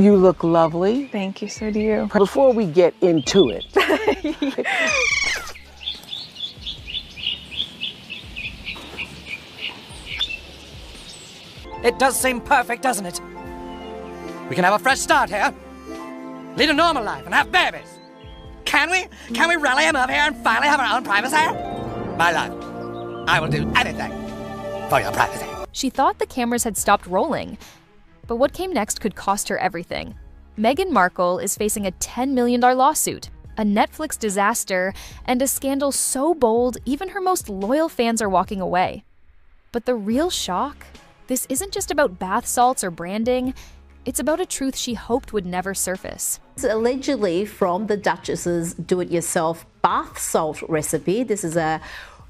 You look lovely. Thank you, so do you. Before we get into it, It does seem perfect, doesn't it? We can have a fresh start here. Lead a normal life and have babies. Can we? Can we rally him up here and finally have our own privacy? My love, I will do anything for your privacy. She thought the cameras had stopped rolling. But what came next could cost her everything. Meghan Markle is facing a $10 million lawsuit, a Netflix disaster, and a scandal so bold even her most loyal fans are walking away. But the real shock? This isn't just about bath salts or branding. It's about a truth she hoped would never surface. It's allegedly from the Duchess's do-it-yourself bath salt recipe. This is a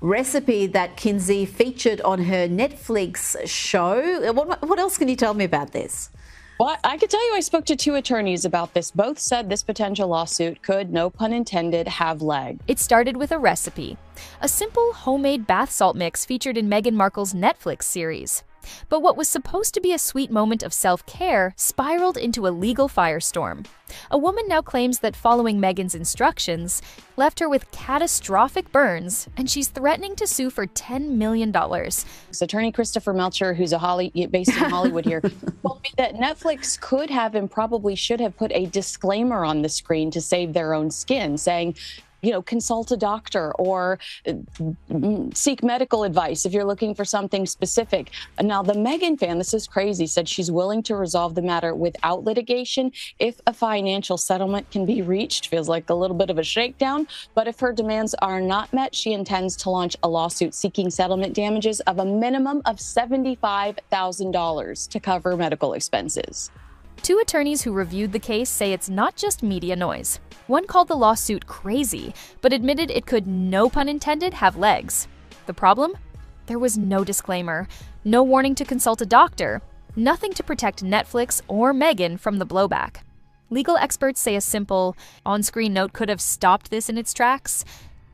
recipe that Kinsey featured on her Netflix show. What else can you tell me about this? Well, I could tell you I spoke to 2 attorneys about this. Both said this potential lawsuit could, no pun intended, have legs. It started with a recipe, a simple homemade bath salt mix featured in Meghan Markle's Netflix series. But what was supposed to be a sweet moment of self-care spiraled into a legal firestorm. A woman now claims that following Meghan's instructions left her with catastrophic burns, and she's threatening to sue for $10 million. Attorney Christopher Melcher, who's based in Hollywood here, told me that Netflix could have and probably should have put a disclaimer on the screen to save their own skin, saying, consult a doctor or seek medical advice if you're looking for something specific. Now, the Meghan fan, this is crazy, said she's willing to resolve the matter without litigation if a financial settlement can be reached. Feels like a little bit of a shakedown. But if her demands are not met, she intends to launch a lawsuit seeking settlement damages of a minimum of $75,000 to cover medical expenses. 2 attorneys who reviewed the case say it's not just media noise. One called the lawsuit crazy, but admitted it could, no pun intended, have legs. The problem? There was no disclaimer, no warning to consult a doctor, nothing to protect Netflix or Meghan from the blowback. Legal experts say a simple, on-screen note could have stopped this in its tracks,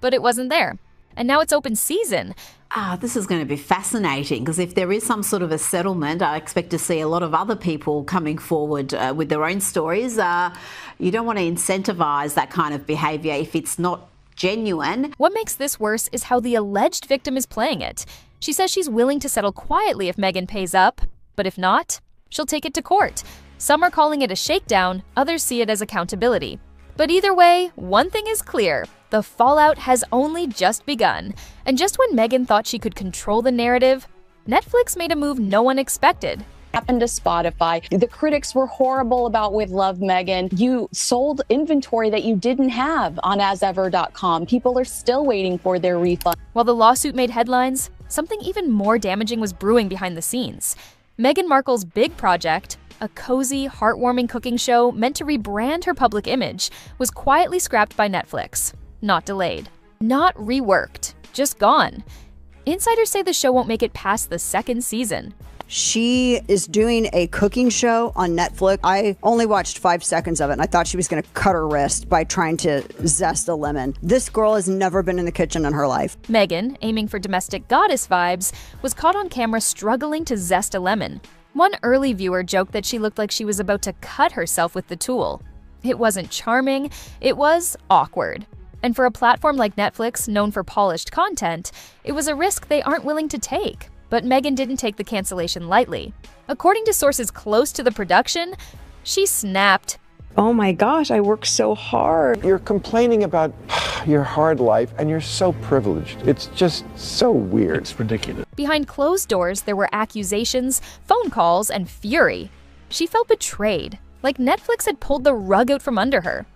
but it wasn't there. And now it's open season. This is going to be fascinating, because if there is some sort of a settlement, I expect to see a lot of other people coming forward with their own stories. You don't want to incentivize that kind of behavior if it's not genuine. What makes this worse is how the alleged victim is playing it. She says she's willing to settle quietly if Meghan pays up, but if not, she'll take it to court. Some are calling it a shakedown, others see it as accountability. But either way, one thing is clear. The fallout has only just begun. And just when Meghan thought she could control the narrative, Netflix made a move no one expected. Happened to Spotify. The critics were horrible about With Love, Meghan. You sold inventory that you didn't have on asever.com. People are still waiting for their refund. While the lawsuit made headlines, something even more damaging was brewing behind the scenes. Meghan Markle's big project, a cozy, heartwarming cooking show meant to rebrand her public image, was quietly scrapped by Netflix. Not delayed. Not reworked. Just gone. Insiders say the show won't make it past the 2nd season. She is doing a cooking show on Netflix. I only watched 5 seconds of it, and I thought she was going to cut her wrist by trying to zest a lemon. This girl has never been in the kitchen in her life. Meghan, aiming for domestic goddess vibes, was caught on camera struggling to zest a lemon. One early viewer joked that she looked like she was about to cut herself with the tool. It wasn't charming, it was awkward. And for a platform like Netflix, known for polished content, it was a risk they aren't willing to take. But Meghan didn't take the cancellation lightly. According to sources close to the production, she snapped. Oh my gosh, I work so hard. You're complaining about your hard life, and you're so privileged. It's just so weird. It's ridiculous. Behind closed doors, there were accusations, phone calls, and fury. She felt betrayed, like Netflix had pulled the rug out from under her.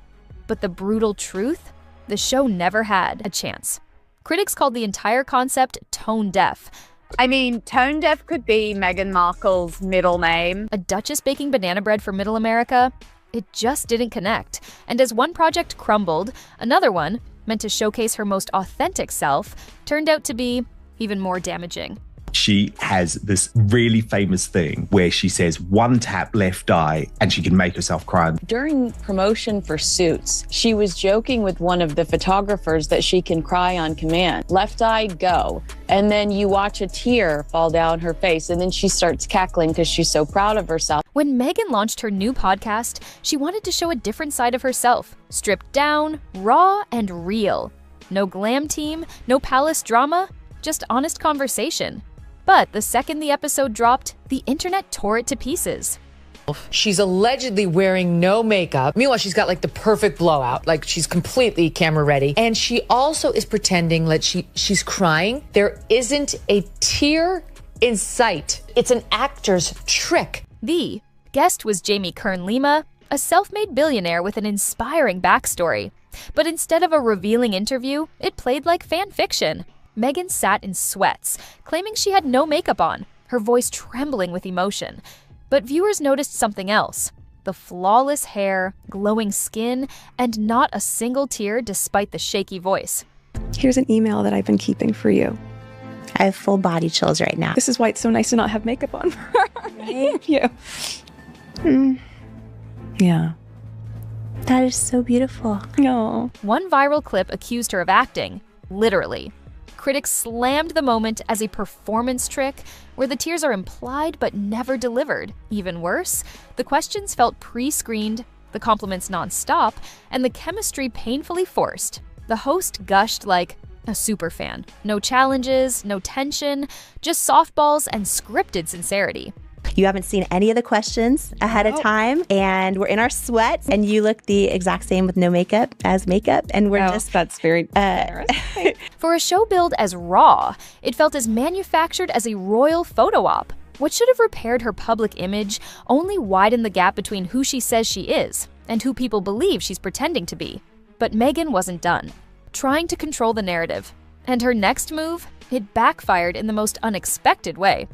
But the brutal truth? The show never had a chance. Critics called the entire concept tone-deaf. I mean, tone deaf could be Meghan Markle's middle name. A duchess baking banana bread for middle America? It just didn't connect. And as one project crumbled, another one, meant to showcase her most authentic self, turned out to be even more damaging. She has this really famous thing where she says one tap left eye and she can make herself cry. During promotion for Suits, she was joking with one of the photographers that she can cry on command. Left eye, go. And then you watch a tear fall down her face, and then she starts cackling because she's so proud of herself. When Meghan launched her new podcast, she wanted to show a different side of herself, stripped down, raw, and real. No glam team, no palace drama, just honest conversation. But the second the episode dropped, the internet tore it to pieces. She's allegedly wearing no makeup. Meanwhile, she's got like the perfect blowout. Like she's completely camera ready. And she also is pretending that she's crying. There isn't a tear in sight. It's an actor's trick. The guest was Jamie Kern-Lima, a self-made billionaire with an inspiring backstory. But instead of a revealing interview, it played like fan fiction. Meghan sat in sweats, claiming she had no makeup on, her voice trembling with emotion. But viewers noticed something else: the flawless hair, glowing skin, and not a single tear despite the shaky voice. Here's an email that I've been keeping for you. I have full body chills right now. This is why it's so nice to not have makeup on. Thank you. Yeah. That is so beautiful. No. One viral clip accused her of acting, literally. Critics slammed the moment as a performance trick where the tears are implied but never delivered. Even worse, the questions felt pre-screened, the compliments non-stop, and the chemistry painfully forced. The host gushed like a superfan. No challenges, no tension, just softballs and scripted sincerity. You haven't seen any of the questions ahead of time, and we're in our sweats, and you look the exact same with no makeup as makeup, and we're that's very generous. For a show billed as raw, it felt as manufactured as a royal photo op. What should have repaired her public image only widened the gap between who she says she is and who people believe she's pretending to be. But Meghan wasn't done, trying to control the narrative. And her next move, it backfired in the most unexpected way.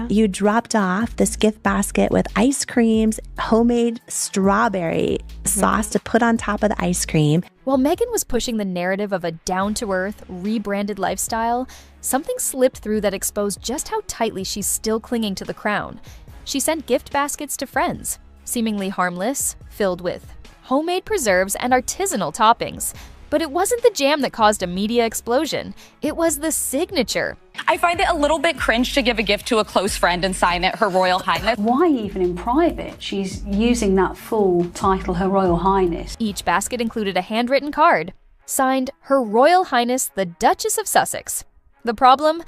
You dropped off this gift basket with ice creams, homemade strawberry sauce to put on top of the ice cream. While Meghan was pushing the narrative of a down-to-earth, rebranded lifestyle, something slipped through that exposed just how tightly she's still clinging to the crown. She sent gift baskets to friends, seemingly harmless, filled with homemade preserves and artisanal toppings. But it wasn't the jam that caused a media explosion. It was the signature. I find it a little bit cringe to give a gift to a close friend and sign it Her Royal Highness. Why even in private? She's using that full title, Her Royal Highness. Each basket included a handwritten card, signed Her Royal Highness the Duchess of Sussex. The problem?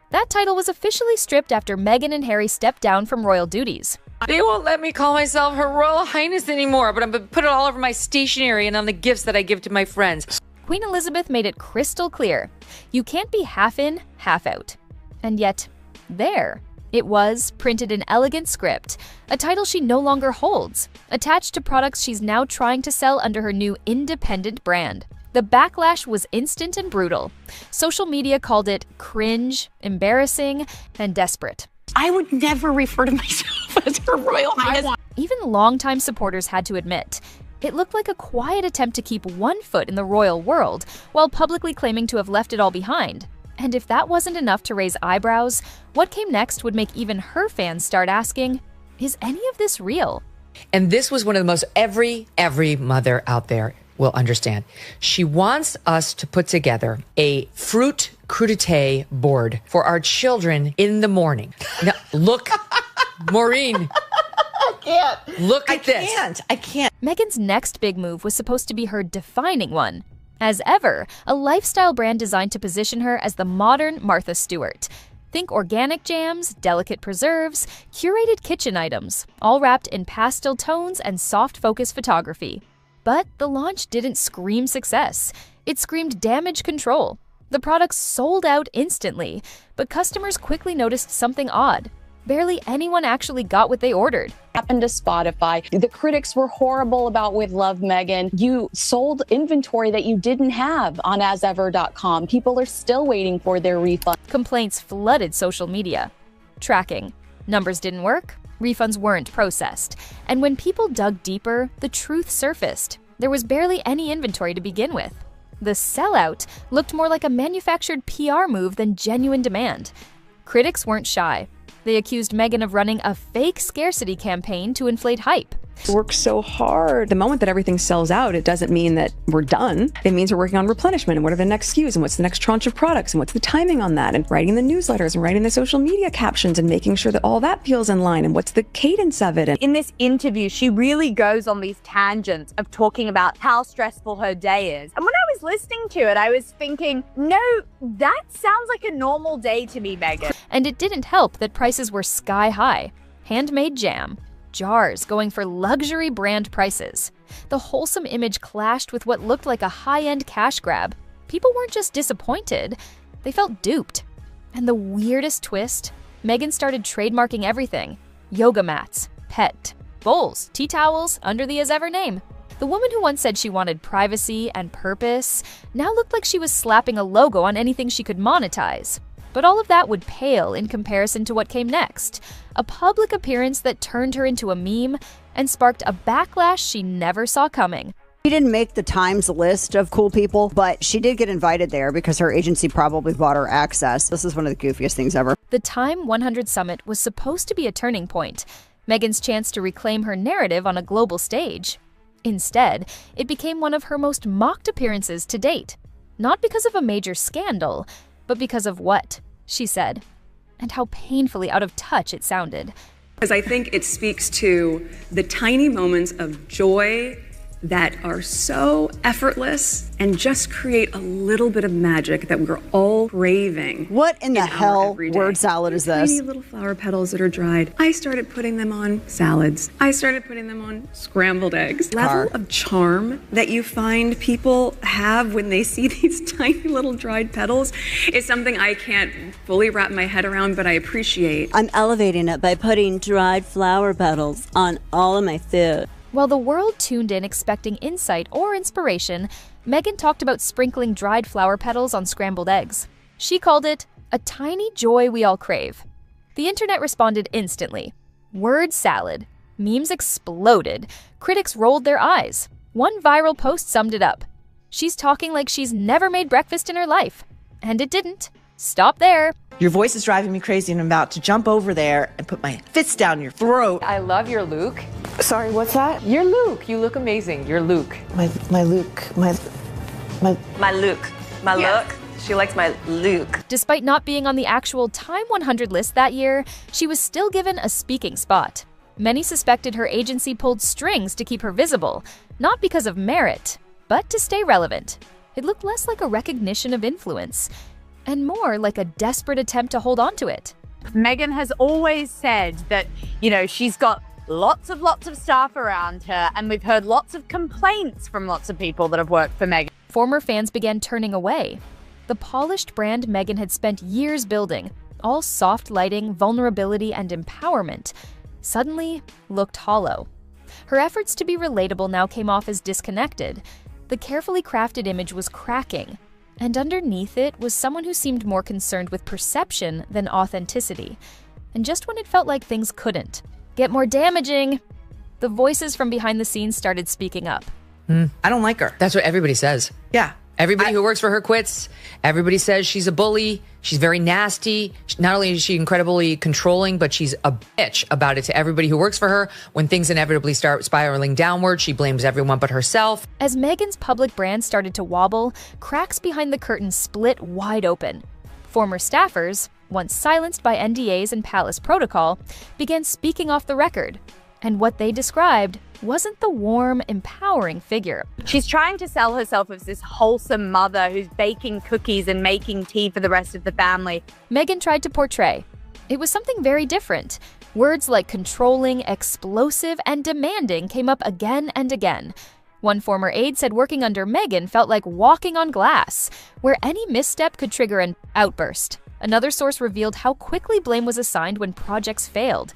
That title was officially stripped after Meghan and Harry stepped down from royal duties. They won't let me call myself Her Royal Highness anymore, but I'm going to put it all over my stationery and on the gifts that I give to my friends. Queen Elizabeth made it crystal clear. You can't be half in, half out. And yet, there it was, printed in elegant script, a title she no longer holds, attached to products she's now trying to sell under her new independent brand. The backlash was instant and brutal. Social media called it cringe, embarrassing, and desperate. I would never refer to myself as Her Royal Highness. Even longtime supporters had to admit, it looked like a quiet attempt to keep one foot in the royal world while publicly claiming to have left it all behind. And if that wasn't enough to raise eyebrows, what came next would make even her fans start asking, is any of this real? And this was one of the most every mother out there will understand. She wants us to put together a fruit crudité board for our children in the morning. Now, look, Maureen. I can't. Look at this. I can't. Meghan's next big move was supposed to be her defining one. As ever, a lifestyle brand designed to position her as the modern Martha Stewart. Think organic jams, delicate preserves, curated kitchen items, all wrapped in pastel tones and soft focus photography. But the launch didn't scream success. It screamed damage control. The products sold out instantly, but customers quickly noticed something odd. Barely anyone actually got what they ordered. Happened to Spotify. The critics were horrible about With Love, Meghan. You sold inventory that you didn't have on asever.com. People are still waiting for their refund. Complaints flooded social media. Tracking. Numbers didn't work. Refunds weren't processed. And when people dug deeper, the truth surfaced. There was barely any inventory to begin with. The sellout looked more like a manufactured PR move than genuine demand. Critics weren't shy. They accused Meghan of running a fake scarcity campaign to inflate hype. Work so hard. The moment that everything sells out, it doesn't mean that we're done. It means we're working on replenishment and what are the next SKUs and what's the next tranche of products and what's the timing on that and writing the newsletters and writing the social media captions and making sure that all that feels in line and what's the cadence of it. In this interview, she really goes on these tangents of talking about how stressful her day is. And when I was listening to it, I was thinking, no, that sounds like a normal day to me, Meghan. And it didn't help that prices were sky high. Handmade jam, jars going for luxury brand prices. The wholesome image clashed with what looked like a high-end cash grab. People weren't just disappointed, they felt duped. And the weirdest twist, Meghan started trademarking everything. Yoga mats, pet, bowls, tea towels, under the as ever name. The woman who once said she wanted privacy and purpose now looked like she was slapping a logo on anything she could monetize. But all of that would pale in comparison to what came next. A public appearance that turned her into a meme and sparked a backlash she never saw coming. She didn't make the Times list of cool people, but she did get invited there because her agency probably bought her access. This is one of the goofiest things ever. The Time 100 Summit was supposed to be a turning point, Meghan's chance to reclaim her narrative on a global stage. Instead, it became one of her most mocked appearances to date. Not because of a major scandal, but because of what she said, and how painfully out of touch it sounded. Because I think it speaks to the tiny moments of joy that are so effortless and just create a little bit of magic that we're all craving. What in the hell word salad is this? Tiny little flower petals that are dried. I started putting them on salads. I started putting them on scrambled eggs. Level of charm that you find people have when they see these tiny little dried petals is something I can't fully wrap my head around, but I appreciate. I'm elevating it by putting dried flower petals on all of my food. While the world tuned in expecting insight or inspiration, Meghan talked about sprinkling dried flower petals on scrambled eggs. She called it a tiny joy we all crave. The internet responded instantly. Word salad. Memes exploded. Critics rolled their eyes. One viral post summed it up. She's talking like she's never made breakfast in her life. And it didn't. Stop there. Your voice is driving me crazy and I'm about to jump over there and put my fists down your throat. I love your Luke. Sorry, what's that? Your Luke. You look amazing. Your Luke. My Luke. My Luke. My look. She likes my Luke. Despite not being on the actual Time 100 list that year, she was still given a speaking spot. Many suspected her agency pulled strings to keep her visible, not because of merit, but to stay relevant. It looked less like a recognition of influence, and more like a desperate attempt to hold on to it. Meghan has always said that, she's got lots of staff around her, and we've heard lots of complaints from lots of people that have worked for Meghan. Former fans began turning away. The polished brand Meghan had spent years building, all soft lighting, vulnerability, and empowerment, suddenly looked hollow. Her efforts to be relatable now came off as disconnected. The carefully crafted image was cracking, and underneath it was someone who seemed more concerned with perception than authenticity. And just when it felt like things couldn't get more damaging, the voices from behind the scenes started speaking up. I don't like her. That's what everybody says. Yeah. Everybody who works for her quits. Everybody says she's a bully. She's very nasty. Not only is she incredibly controlling, but she's a bitch about it to everybody who works for her. When things inevitably start spiraling downward, she blames everyone but herself. As Meghan's public brand started to wobble, cracks behind the curtain split wide open. Former staffers, once silenced by NDAs and palace protocol, began speaking off the record. And what they described wasn't the warm, empowering figure. She's trying to sell herself as this wholesome mother who's baking cookies and making tea for the rest of the family. Meghan tried to portray. It was something very different. Words like controlling, explosive, and demanding came up again and again. One former aide said working under Meghan felt like walking on glass, where any misstep could trigger an outburst. Another source revealed how quickly blame was assigned when projects failed,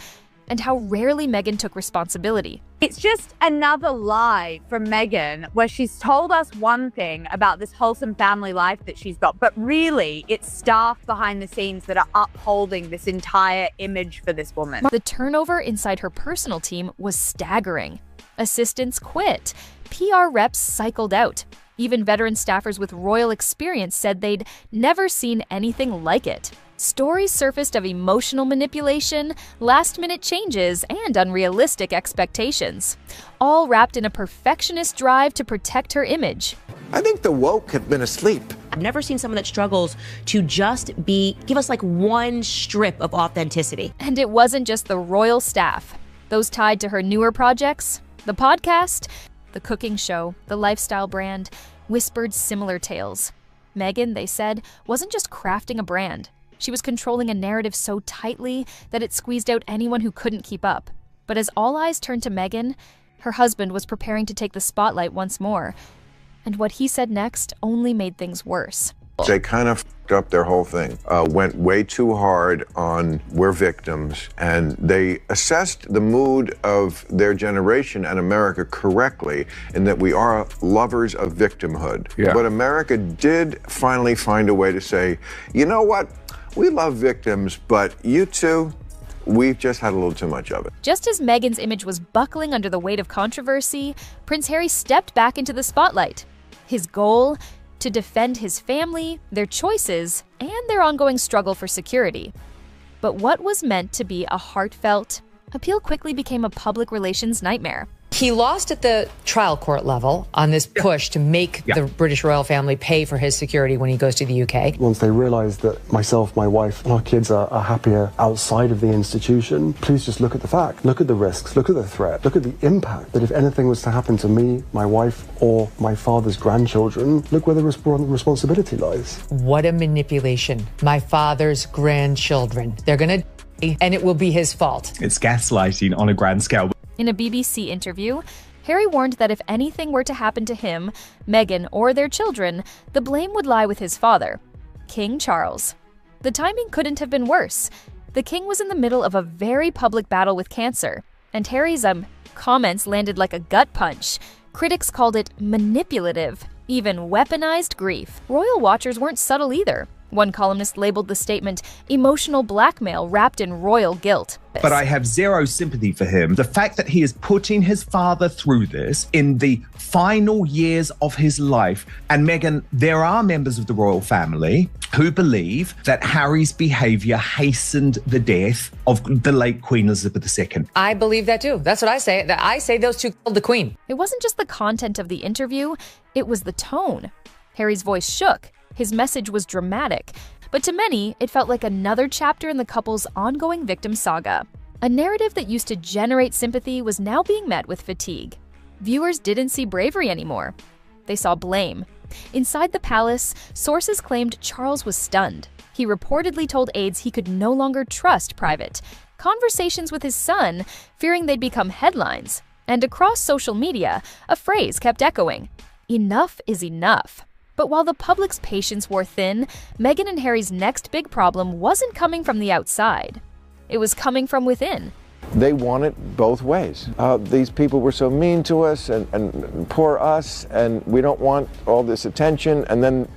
and how rarely Meghan took responsibility. It's just another lie from Meghan, where she's told us one thing about this wholesome family life that she's got, but really it's staff behind the scenes that are upholding this entire image for this woman. The turnover inside her personal team was staggering. Assistants quit. PR reps cycled out. Even veteran staffers with royal experience said they'd never seen anything like it. Stories surfaced of emotional manipulation, last-minute changes, and unrealistic expectations, all wrapped in a perfectionist drive to protect her image. I think the woke have been asleep. I've never seen someone that struggles to just give us like one strip of authenticity. And it wasn't just the royal staff. Those tied to her newer projects, the podcast, the cooking show, the lifestyle brand, whispered similar tales. Meghan, they said, wasn't just crafting a brand. She was controlling a narrative so tightly that it squeezed out anyone who couldn't keep up. But as all eyes turned to Meghan, her husband was preparing to take the spotlight once more. And what he said next only made things worse. They kind of f***ed up their whole thing, went way too hard on we're victims, and they assessed the mood of their generation and America correctly in that we are lovers of victimhood. Yeah. But America did finally find a way to say, you know what, we love victims, but you two, we've just had a little too much of it. Just as Meghan's image was buckling under the weight of controversy, Prince Harry stepped back into the spotlight. His goal? To defend his family, their choices, and their ongoing struggle for security. But what was meant to be a heartfelt appeal quickly became a public relations nightmare. He lost at the trial court level on this push to make the British royal family pay for his security when he goes to the UK. Once they realise that myself, my wife, and our kids are happier outside of the institution, please just look at the fact. Look at the risks. Look at the threat. Look at the impact that if anything was to happen to me, my wife, or my father's grandchildren, look where the responsibility lies. What a manipulation. My father's grandchildren. They're going to die, and it will be his fault. It's gaslighting on a grand scale. In a BBC interview, Harry warned that if anything were to happen to him, Meghan, or their children, the blame would lie with his father, King Charles. The timing couldn't have been worse. The king was in the middle of a very public battle with cancer, and Harry's comments landed like a gut punch. Critics called it manipulative, even weaponized grief. Royal watchers weren't subtle either. One columnist labeled the statement emotional blackmail wrapped in royal guilt. But I have zero sympathy for him. The fact that he is putting his father through this in the final years of his life. And Meghan, there are members of the royal family who believe that Harry's behavior hastened the death of the late Queen Elizabeth II. I believe that too. That's what I say. I say those two killed the Queen. It wasn't just the content of the interview, it was the tone. Harry's voice shook. His message was dramatic, but to many, it felt like another chapter in the couple's ongoing victim saga. A narrative that used to generate sympathy was now being met with fatigue. Viewers didn't see bravery anymore. They saw blame. Inside the palace, sources claimed Charles was stunned. He reportedly told aides he could no longer trust private conversations with his son, fearing they'd become headlines. And across social media, a phrase kept echoing, "Enough is enough." But while the public's patience wore thin, Meghan and Harry's next big problem wasn't coming from the outside. It was coming from within. They want it both ways. These people were so mean to us and poor us, and we don't want all this attention. And then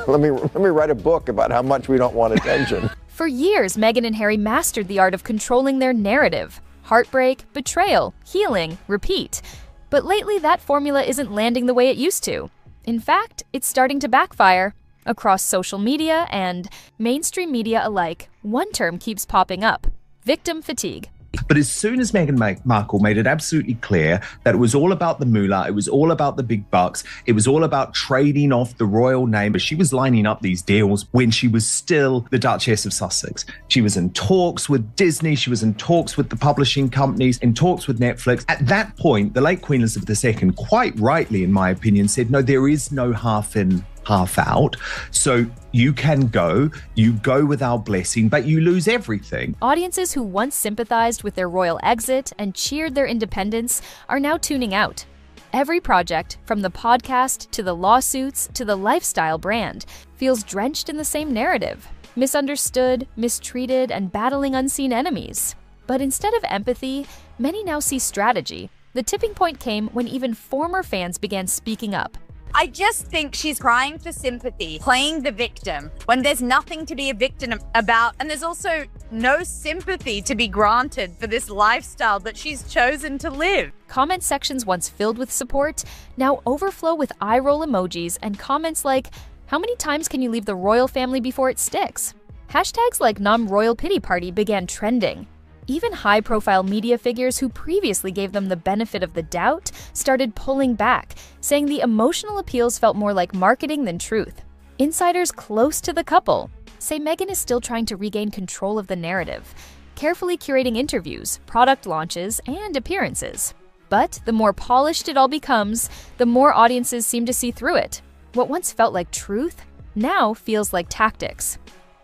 let me write a book about how much we don't want attention. For years, Meghan and Harry mastered the art of controlling their narrative. Heartbreak, betrayal, healing, repeat. But lately, that formula isn't landing the way it used to. In fact, it's starting to backfire. Across social media and mainstream media alike, one term keeps popping up: victim fatigue. But as soon as Meghan Markle made it absolutely clear that it was all about the moolah, it was all about the big bucks, it was all about trading off the royal name, but she was lining up these deals when she was still the Duchess of Sussex. She was in talks with Disney, she was in talks with the publishing companies, in talks with Netflix. At that point, the late Queen Elizabeth II, quite rightly, in my opinion, said, no, there is no half in, half out. So you go with our blessing, but you lose everything. Audiences who once sympathized with their royal exit and cheered their independence are now tuning out. Every project, from the podcast to the lawsuits to the lifestyle brand, feels drenched in the same narrative: misunderstood, mistreated, and battling unseen enemies. But instead of empathy, many now see strategy. The tipping point came when even former fans began speaking up. I just think she's crying for sympathy, playing the victim, when there's nothing to be a victim about, and there's also no sympathy to be granted for this lifestyle that she's chosen to live. Comment sections once filled with support now overflow with eye roll emojis and comments like, "How many times can you leave the royal family before it sticks?" Hashtags like non-royal pity party began trending. Even high-profile media figures who previously gave them the benefit of the doubt started pulling back, saying the emotional appeals felt more like marketing than truth. Insiders close to the couple say Meghan is still trying to regain control of the narrative, carefully curating interviews, product launches, and appearances. But the more polished it all becomes, the more audiences seem to see through it. What once felt like truth now feels like tactics.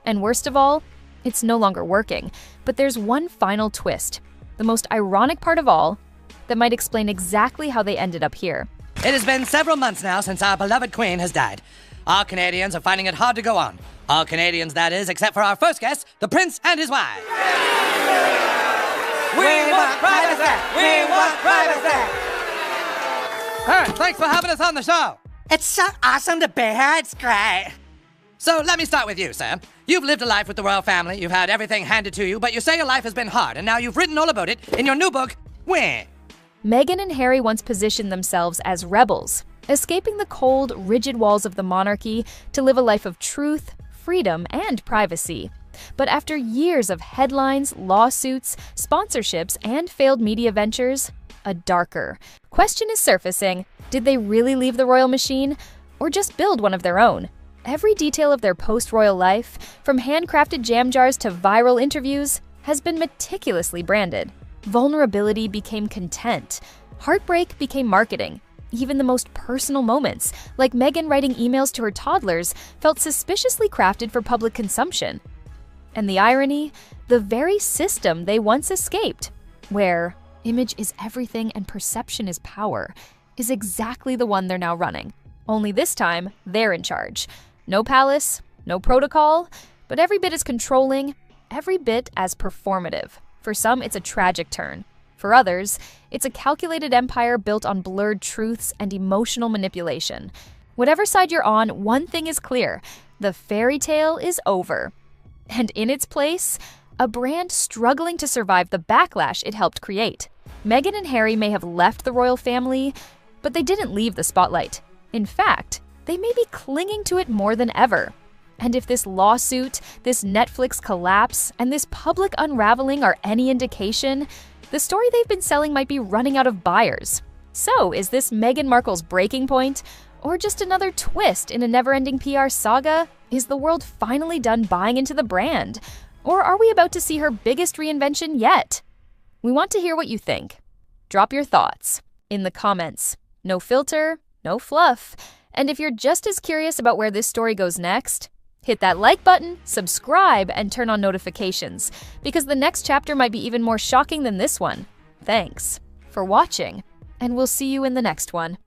And worst of all, it's no longer working. But there's one final twist, the most ironic part of all, that might explain exactly how they ended up here. It has been several months now since our beloved Queen has died. All Canadians are finding it hard to go on. All Canadians, that is, except for our first guest, the Prince and his wife. We want privacy! We want privacy! Hey, thanks for having us on the show. It's so awesome to be here. It's great. So let me start with you, sir. You've lived a life with the royal family, you've had everything handed to you, but you say your life has been hard, and now you've written all about it in your new book, Win. Meghan and Harry once positioned themselves as rebels, escaping the cold, rigid walls of the monarchy to live a life of truth, freedom, and privacy. But after years of headlines, lawsuits, sponsorships, and failed media ventures, a darker question is surfacing. Did they really leave the royal machine, or just build one of their own? Every detail of their post-royal life, from handcrafted jam jars to viral interviews, has been meticulously branded. Vulnerability became content. Heartbreak became marketing. Even the most personal moments, like Meghan writing emails to her toddlers, felt suspiciously crafted for public consumption. And the irony? The very system they once escaped, where image is everything and perception is power, is exactly the one they're now running. Only this time, they're in charge. No palace, no protocol, but every bit as controlling, every bit as performative. For some, it's a tragic turn. For others, it's a calculated empire built on blurred truths and emotional manipulation. Whatever side you're on, one thing is clear: the fairy tale is over. And in its place, a brand struggling to survive the backlash it helped create. Meghan and Harry may have left the royal family, but they didn't leave the spotlight. In fact, they may be clinging to it more than ever. And if this lawsuit, this Netflix collapse, and this public unraveling are any indication, the story they've been selling might be running out of buyers. So, is this Meghan Markle's breaking point? Or just another twist in a never-ending PR saga? Is the world finally done buying into the brand? Or are we about to see her biggest reinvention yet? We want to hear what you think. Drop your thoughts in the comments. No filter, no fluff. And if you're just as curious about where this story goes next, hit that like button, subscribe, and turn on notifications, because the next chapter might be even more shocking than this one. Thanks for watching, and we'll see you in the next one.